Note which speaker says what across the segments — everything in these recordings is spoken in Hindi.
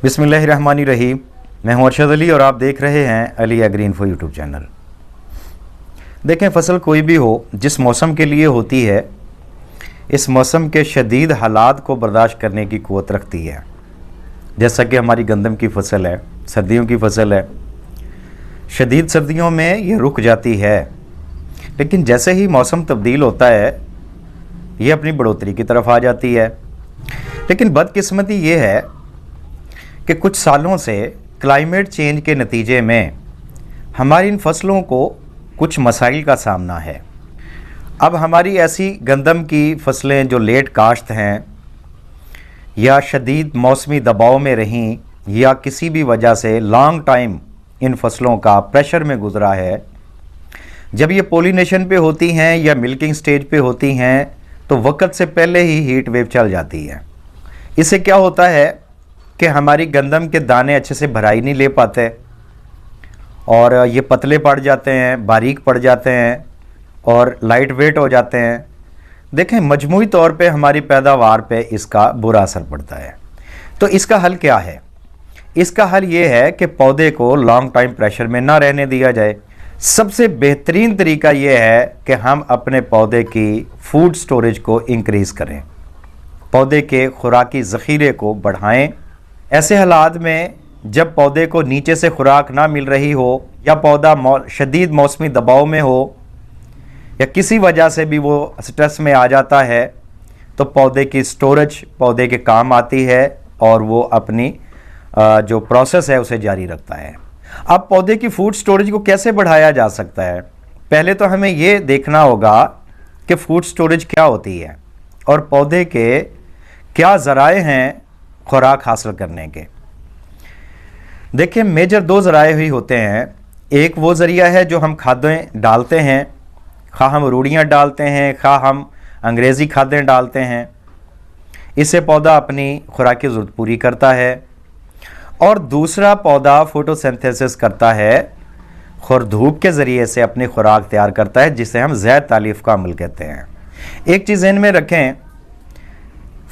Speaker 1: बिस्मिल्लाहिर्रहमानिर्रहीम। मैं हूं अरशद अली और आप देख रहे हैं Ali agri info YouTube channel. देखें, फसल कोई भी हो, जिस मौसम के लिए होती है, इस मौसम के शदीद हालात को बर्दाश्त करने की क़ुव्वत रखती है। जैसा कि हमारी गंदम की फसल है, सर्दियों की फसल है। शदीद सर्दियों में ये रुक जाती है, लेकिन जैसे ही मौसम तब्दील होता है ये अपनी बढ़ोतरी की तरफ आ जाती है। लेकिन बदकिस्मती ये है कि कुछ सालों से क्लाइमेट चेंज के नतीजे में हमारी इन फसलों को कुछ मसाइल का सामना है। अब हमारी ऐसी गंदम की फसलें जो लेट काश्त हैं या शदीद मौसमी दबाव में रहीं या किसी भी वजह से लॉन्ग टाइम इन फसलों का प्रेशर में गुजरा है, जब ये पोलिनेशन पे होती हैं या मिल्किंग स्टेज पे होती हैं तो वक्त से पहले ही हीट वेव चल जाती है। इससे क्या होता है कि हमारी गंदम के दाने अच्छे से भराई नहीं ले पाते और ये पतले पड़ जाते हैं, बारीक पड़ जाते हैं और लाइट वेट हो जाते हैं। देखें, मजमूई तौर पे हमारी पैदावार पे इसका बुरा असर पड़ता है। तो इसका हल क्या है? इसका हल ये है कि पौधे को लॉन्ग टाइम प्रेशर में ना रहने दिया जाए। सबसे बेहतरीन तरीका ये है कि हम अपने पौधे की फूड स्टोरेज को इंक्रीज़ करें, पौधे के खुराकी ज़ख़ीरे को बढ़ाएं। ऐसे हालात में जब पौधे को नीचे से खुराक ना मिल रही हो या पौधा शदीद मौसमी दबाव में हो या किसी वजह से भी वो स्ट्रेस में आ जाता है, तो पौधे की स्टोरेज पौधे के काम आती है और वो अपनी जो प्रोसेस है उसे जारी रखता है। अब पौधे की फूड स्टोरेज को कैसे बढ़ाया जा सकता है? पहले तो हमें ये देखना होगा कि फूड स्टोरेज क्या होती है और पौधे के क्या ज़राए हैं खुराक हासिल करने के। देखिए, मेजर दो ज़राए ही होते हैं। एक वो ज़रिया है जो हम खादें डालते हैं, खा हम रूढ़ियाँ डालते हैं, खा हम अंग्रेज़ी खादें डालते हैं। इससे पौधा अपनी खुराकी ज़रूरत पूरी करता है। और दूसरा, पौधा फोटोसिंथेसिस करता है, और धूप के ज़रिए से अपनी खुराक तैयार करता है, जिसे हम ज़ैद तालीफ़ का अमल कहते हैं। एक चीज़ ज़हन में रखें,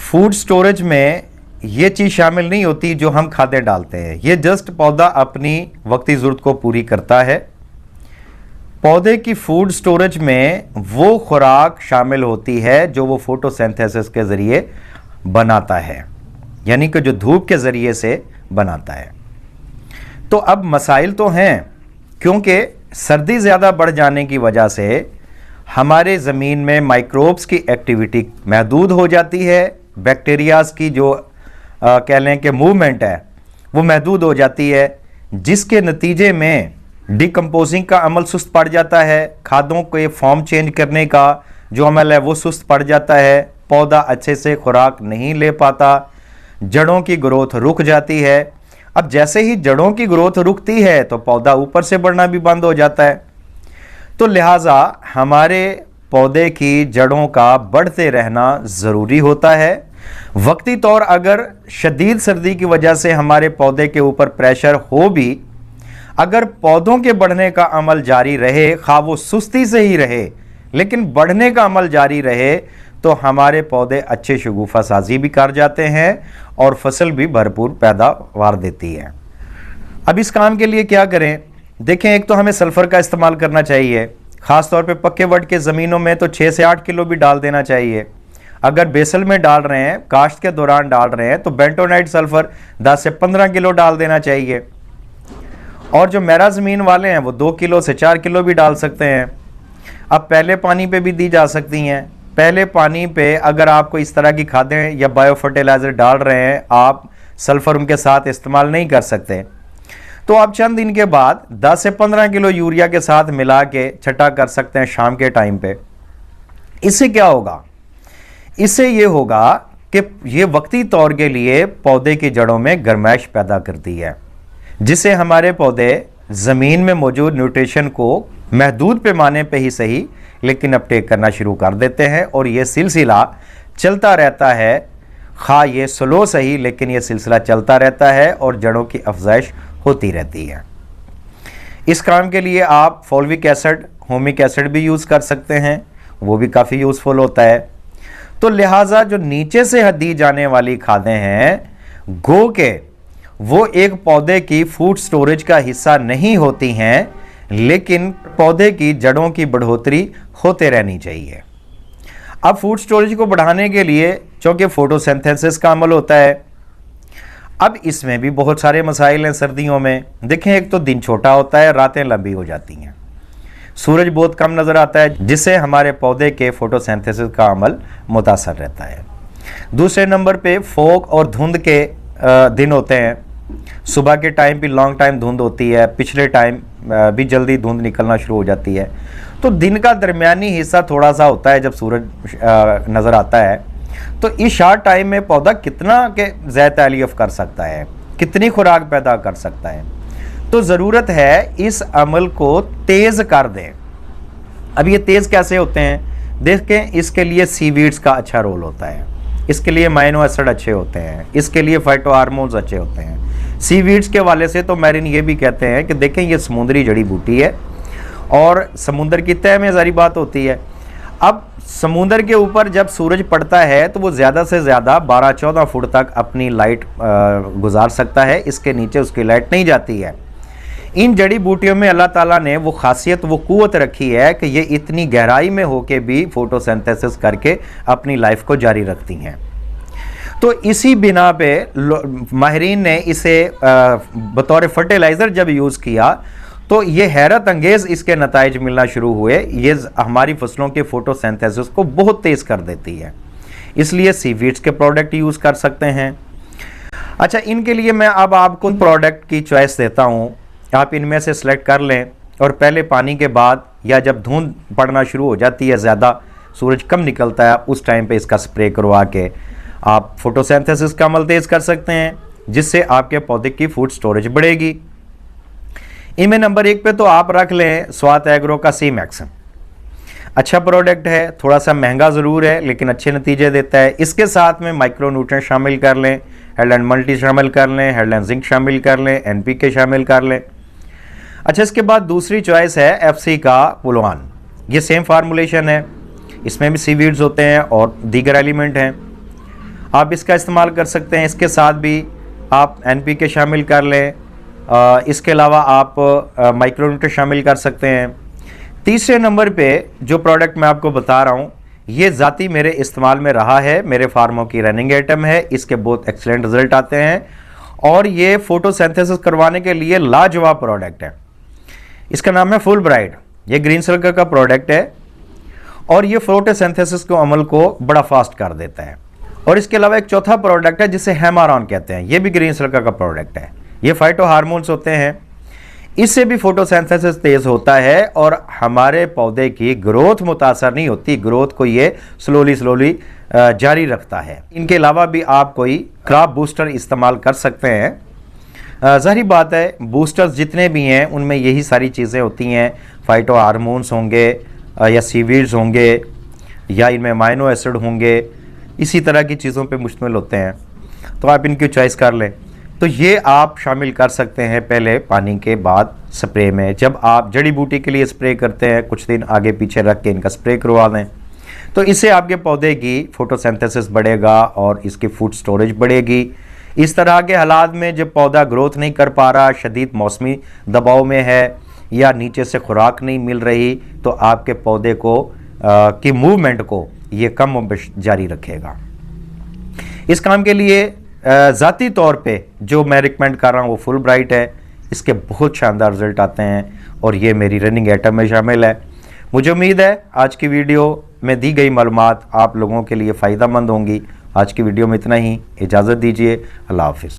Speaker 1: फूड स्टोरेज में ये चीज़ शामिल नहीं होती जो हम खादें डालते हैं। ये जस्ट पौधा अपनी वक्ती ज़रूरत को पूरी करता है। पौधे की फूड स्टोरेज में वो खुराक शामिल होती है जो वो फोटोसिंथेसिस के ज़रिए बनाता है, यानी कि जो धूप के ज़रिए से बनाता है। तो अब मसाइल तो हैं, क्योंकि सर्दी ज़्यादा बढ़ जाने की वजह से हमारे ज़मीन में माइक्रोब्स की एक्टिविटी महदूद हो जाती है। बैक्टीरियाज़ की जो कह लें कि मूवमेंट है वो महदूद हो जाती है, जिसके नतीजे में डिकम्पोजिंग का अमल सुस्त पड़ जाता है। खादों के फॉर्म चेंज करने का जो अमल है वो सुस्त पड़ जाता है। पौधा अच्छे से खुराक नहीं ले पाता, जड़ों की ग्रोथ रुक जाती है। अब जैसे ही जड़ों की ग्रोथ रुकती है तो पौधा ऊपर से बढ़ना भी बंद हो जाता है। तो लिहाजा हमारे पौधे की जड़ों का बढ़ते रहना ज़रूरी होता है। वक्ती तौर अगर शदीद सर्दी की वजह से हमारे पौधे के ऊपर प्रेशर हो भी, अगर पौधों के बढ़ने का अमल जारी रहे, खा वो सुस्ती से ही रहे लेकिन बढ़ने का अमल जारी रहे, तो हमारे पौधे अच्छे शगुफ़ा साजी भी कर जाते हैं और फसल भी भरपूर पैदावार देती है। अब इस काम के लिए क्या करें? देखें, एक तो हमें सल्फ़र का इस्तेमाल करना चाहिए। ख़ास तौर पे पक्के वट के ज़मीनों में तो 6 से 8 किलो भी डाल देना चाहिए। अगर बेसल में डाल रहे हैं, काश्त के दौरान डाल रहे हैं, तो बेंटोनाइट सल्फ़र 10 से 15 किलो डाल देना चाहिए। और जो मेरा ज़मीन वाले हैं वो 2 किलो से 4 किलो भी डाल सकते हैं। अब पहले पानी पे भी दी जा सकती हैं। पहले पानी पे अगर आपको इस तरह की खादें या बायो फर्टिलाइज़र डाल रहे हैं, आप सल्फ़र उनके साथ इस्तेमाल नहीं कर सकते, तो आप चंद दिन के बाद 10 से 15 किलो यूरिया के साथ मिला के छटा कर सकते हैं शाम के टाइम पे। इससे क्या होगा? इससे ये होगा कि ये वक्ती तौर के लिए पौधे की जड़ों में गर्माइश पैदा करती है, जिससे हमारे पौधे ज़मीन में मौजूद न्यूट्रिशन को महदूद पैमाने पे ही सही लेकिन अपटेक करना शुरू कर देते हैं। और ये सिलसिला चलता रहता है, खा ये स्लो सही लेकिन ये सिलसिला चलता रहता है और जड़ों की अफजाइश होती रहती है। इस काम के लिए आप फॉल्विक एसिड, होमिक एसिड भी यूज़ कर सकते हैं, वो भी काफ़ी यूज़फुल होता है। तो लिहाजा जो नीचे से दी जाने वाली खादें हैं, गो के वो एक पौधे की फूड स्टोरेज का हिस्सा नहीं होती हैं, लेकिन पौधे की जड़ों की बढ़ोतरी होते रहनी चाहिए। अब फूड स्टोरेज को बढ़ाने के लिए चूंकि फोटोसिंथेसिस का अमल होता है, अब इसमें भी बहुत सारे मसाइल हैं। सर्दियों में देखें, एक तो दिन छोटा होता है, रातें लंबी हो जाती हैं, सूरज बहुत कम नज़र आता है, जिससे हमारे पौधे के फोटोसिंथेसिस का अमल मुतासर रहता है। दूसरे नंबर पे फॉग और धुंध के दिन होते हैं। सुबह के टाइम भी लॉन्ग टाइम धुंध होती है, पिछले टाइम भी जल्दी धुंध निकलना शुरू हो जाती है। तो दिन का दरमियानी हिस्सा थोड़ा सा होता है जब सूरज नज़र आता है। तो इस शार्ट टाइम में पौधा कितना के ज़ैद तालीफ कर सकता है, कितनी खुराक पैदा कर सकता है। तो ज़रूरत है इस अमल को तेज़ कर दें। अब ये तेज़ कैसे होते हैं, देखें, इसके लिए सीवीड्स का अच्छा रोल होता है, इसके लिए माइनो एसिड अच्छे होते हैं, इसके लिए फाइटो हार्मोन्स अच्छे होते हैं। सीवीड्स के वाले से तो मैरिन ये भी कहते हैं कि देखें, ये समुद्री जड़ी बूटी है और समुद्र की तह में सारी बात होती है। अब समुद्र के ऊपर जब सूरज पड़ता है तो वो ज़्यादा से ज़्यादा 12-14 फुट तक अपनी लाइट गुजार सकता है, इसके नीचे उसकी लाइट नहीं जाती है। इन जड़ी बूटियों में अल्लाह ताला ने वो खासियत, वो कुव्वत रखी है कि ये इतनी गहराई में होके भी फोटोसिंथेसिस करके अपनी लाइफ को जारी रखती हैं। तो इसी बिना पे माहिरीन ने इसे बतौर फर्टिलाइज़र जब यूज़ किया तो ये हैरत अंगेज़ इसके नताइज मिलना शुरू हुए। ये हमारी फसलों के फोटोसिंथेसिस को बहुत तेज़ कर देती है, इसलिए सीवीड्स के प्रोडक्ट यूज़ कर सकते हैं। अच्छा, इनके लिए मैं अब आपको प्रोडक्ट की चॉइस देता हूँ, आप इनमें से सिलेक्ट कर लें और पहले पानी के बाद या जब धुंध पड़ना शुरू हो जाती है, ज़्यादा सूरज कम निकलता है, उस टाइम पे इसका स्प्रे करवा के आप फोटोसिंथेसिस का अमल तेज़ कर सकते हैं, जिससे आपके पौधे की फूड स्टोरेज बढ़ेगी। इनमें नंबर 1 पे तो आप रख लें स्वात एग्रो का सी मैक्स। अच्छा प्रोडक्ट है, थोड़ा सा महंगा ज़रूर है लेकिन अच्छे नतीजे देता है। इसके साथ में माइक्रो न्यूट्रिएंट शामिल कर लें, हेडलैंड मल्टी शामिल कर लें, हेडलैंड जिंक शामिल कर लें, NPK शामिल कर लें। अच्छा, इसके बाद दूसरी चॉइस है FC का पुलवान। ये सेम फार्मूलेशन है, इसमें भी सीवीड्स होते हैं और दीगर एलिमेंट हैं, आप इसका इस्तेमाल कर सकते हैं। इसके साथ भी आप NPK शामिल कर लें, इसके अलावा आप माइक्रोन्यूट्रिएंट शामिल कर सकते हैं। तीसरे नंबर पे जो प्रोडक्ट मैं आपको बता रहा हूँ, ये ज़ाती मेरे इस्तेमाल में रहा है, मेरे फार्मों की रनिंग आइटम है, इसके बहुत एक्सीलेंट रिजल्ट आते हैं और ये फोटोसिंथेसिस करवाने के लिए लाजवाब प्रोडक्ट है। इसका नाम है फुल ब्राइट। ये ग्रीन सर्कल का प्रोडक्ट है और ये फोटोसिंथेसिस को अमल को बड़ा फास्ट कर देता है। और इसके अलावा एक चौथा प्रोडक्ट है जिसे हेमारॉन कहते हैं, ये भी ग्रीन सर्कल का प्रोडक्ट है। ये फाइटो हार्मोन्स होते हैं, इससे भी फोटोसिंथेसिस तेज़ होता है और हमारे पौधे की ग्रोथ मुतासर नहीं होती, ग्रोथ को ये स्लोली जारी रखता है। इनके अलावा भी आप कोई क्रॉप बूस्टर इस्तेमाल कर सकते हैं। ज़ाहिर बात है, बूस्टर्स जितने भी हैं उनमें यही सारी चीज़ें होती हैं, फाइटो हार्मोन्स होंगे या सीवीड्स होंगे या इनमें अमाइनो एसिड होंगे, इसी तरह की चीज़ों पे मुश्तमिल होते हैं। तो आप इनकी चॉइस कर लें। तो ये आप शामिल कर सकते हैं पहले पानी के बाद स्प्रे में। जब आप जड़ी बूटी के लिए स्प्रे करते हैं, कुछ दिन आगे पीछे रख के इनका स्प्रे करवा दें, तो इससे आपके पौधे की फोटोसिंथेसिस बढ़ेगा और इसकी फूड स्टोरेज बढ़ेगी। इस तरह के हालात में जब पौधा ग्रोथ नहीं कर पा रहा, शदीद मौसमी दबाव में है या नीचे से खुराक नहीं मिल रही, तो आपके पौधे को की मूवमेंट को ये कम जारी रखेगा। इस काम के लिए ज़ाती तौर पे जो मैं रिकमेंड कर रहा हूँ वो फुल ब्राइट है। इसके बहुत शानदार रिजल्ट आते हैं और ये मेरी रनिंग आइटम में शामिल है। मुझे उम्मीद है आज की वीडियो में दी गई मालूमात आप लोगों के लिए फ़ायदा मंद होंगी। आज की वीडियो में इतना ही, इजाज़त दीजिए, अल्लाह हाफिज़।